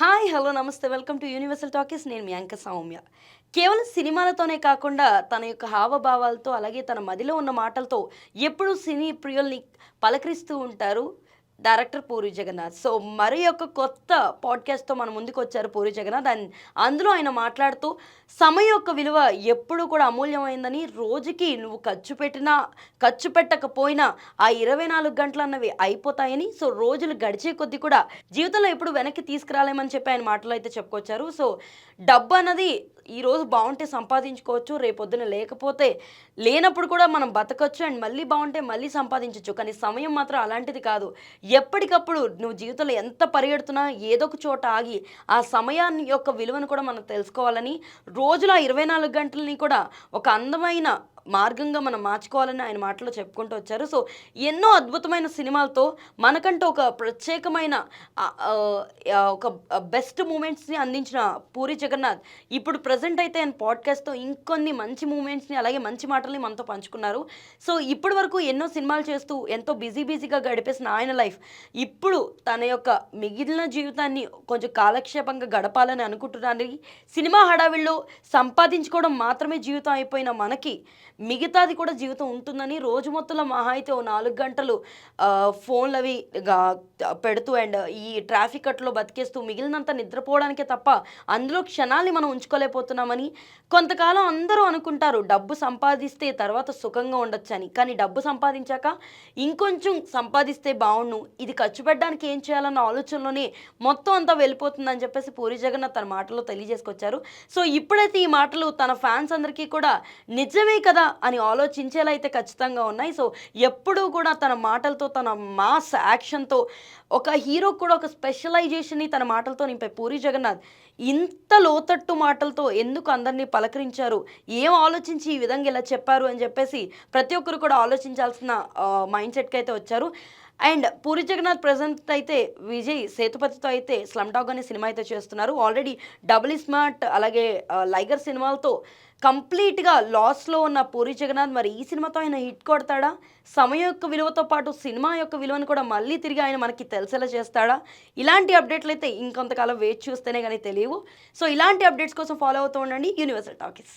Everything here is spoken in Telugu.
హాయ్ హలో నమస్తే వెల్కమ్ టు యూనివర్సల్ టాకీస్. నేను మీ యాంకర్ సౌమ్య. కేవలం సినిమాలతోనే కాకుండా తన యొక్క హావభావాలతో అలాగే తన మదిలో ఉన్న మాటలతో ఎప్పుడూ సినీ ప్రియుల్ని పలకరిస్తూ ఉంటారు డైరెక్టర్ పూరి జగన్నాథ్. సో మరి యొక్క కొత్త పాడ్కాస్ట్తో మన ముందుకు వచ్చారు పూరి జగన్నాథ్. అండ్ అందులో ఆయన మాట్లాడుతూ సమయం యొక్క విలువ ఎప్పుడూ కూడా అమూల్యమైందని, రోజుకి నువ్వు ఖర్చు పెట్టినా ఖర్చు పెట్టకపోయినా ఆ 24 గంటలు అన్నవి అయిపోతాయని, సో రోజులు గడిచే కొద్దీ కూడా జీవితంలో ఎప్పుడు వెనక్కి తీసుకురాలేమని చెప్పి ఆయన మాటలో అయితే చెప్పుకొచ్చారు. సో డబ్బు అన్నది ఈరోజు బాగుంటే సంపాదించుకోవచ్చు, రేపొద్దున లేకపోతే లేనప్పుడు కూడా మనం బతకొచ్చు, అండ్ మళ్ళీ బాగుంటే మళ్ళీ సంపాదించవచ్చు. కానీ సమయం మాత్రం అలాంటిది కాదు. ఎప్పటికప్పుడు నువ్వు జీవితంలో ఎంత పరిగెడుతున్నా ఏదో ఒక చోట ఆగి ఆ సమయాన్ని యొక్క విలువను కూడా మనం తెలుసుకోవాలని, రోజులో 24 గంటలని కూడా ఒక అందమైన మార్గంగా మనం మార్చుకోవాలని ఆయన మాటలో చెప్పుకుంటూ వచ్చారు. సో ఎన్నో అద్భుతమైన సినిమాలతో మనకంటూ ఒక ప్రత్యేకమైన ఒక బెస్ట్ మూమెంట్స్ని అందించిన పూరి జగన్నాథ్ ఇప్పుడు ప్రజెంట్ అయితే ఆయన పాడ్కాస్ట్తో ఇంకొన్ని మంచి మూమెంట్స్ని అలాగే మంచి మాటల్ని మనతో పంచుకున్నారు. సో ఇప్పటి వరకు ఎన్నో సినిమాలు చేస్తూ ఎంతో బిజీగా గడిపేసిన ఆయన లైఫ్ ఇప్పుడు తన యొక్క మిగిలిన జీవితాన్ని కొంచెం కాలక్షేపంగా గడపాలని అనుకుంటున్నాను. సినిమా హడావిల్లో సంపాదించుకోవడం మాత్రమే జీవితం అయిపోయిన మనకి మిగతాది కూడా జీవితం ఉంటుందని, రోజు మొత్తంలో మహా అయితే ఓ 4 గంటలు ఫోన్లు అవి పెడుతూ అండ్ ఈ ట్రాఫిక్ కట్లో బతికేస్తూ మిగిలినంత నిద్రపోవడానికే తప్ప అందులో క్షణాల్ని మనం ఉంచుకోలేకపోతున్నామని, కొంతకాలం అందరూ అనుకుంటారు డబ్బు సంపాదిస్తే తర్వాత సుఖంగా ఉండొచ్చని. కానీ డబ్బు సంపాదించాక ఇంకొంచెం సంపాదిస్తే బాగుండు, ఇది ఖర్చు పెట్టడానికి ఏం చేయాలన్న ఆలోచనలోనే మొత్తం అంతా వెళ్ళిపోతుందని చెప్పేసి పూరి జగన్నాథ్ తన మాటల్లో తెలియజేసుకొచ్చారు. సో ఇప్పుడైతే ఈ మాటలు తన ఫ్యాన్స్ అందరికీ కూడా నిజమే కదా అని ఆలోచించేలా అయితే ఖచ్చితంగా ఉన్నాయి. సో ఎప్పుడూ కూడా తన మాటలతో, తన మాస్ యాక్షన్తో, ఒక హీరో కూడా ఒక స్పెషలైజేషన్ని తన మాటలతో నింపే పూరి జగన్నాథ్ ఇంత లోతట్టు మాటలతో ఎందుకు అందరినీ పలకరించారు, ఏం ఆలోచించి ఈ విధంగా ఇలా చెప్పారు అని చెప్పేసి ప్రతి ఒక్కరు కూడా ఆలోచించాల్సిన మైండ్ సెట్కి అయితే వచ్చారు. అండ్ పూరి జగన్నాథ్ ప్రజెంట్ అయితే విజయ్ సేతుపతితో అయితే స్లమ్ డాగ్ అనే సినిమా అయితే చేస్తున్నారు. ఆల్రెడీ డబుల్ స్మార్ట్ అలాగే లైగర్ సినిమాలతో కంప్లీట్గా లాస్లో ఉన్న పూరి జగన్నాథ్ మరి ఈ సినిమాతో ఆయన హిట్ కొడతాడా, సమయం యొక్క విలువతో పాటు సినిమా యొక్క విలువను కూడా మళ్ళీ తిరిగి ఆయన మనకి తెలిసేలా చేస్తాడా? ఇలాంటి అప్డేట్లు అయితే ఇంకొంతకాలం వెయిట్ చూస్తేనే కానీ తెలియవు. సో ఇలాంటి అప్డేట్స్ కోసం ఫాలో అవుతూ ఉండండి యూనివర్సల్ టాకీస్.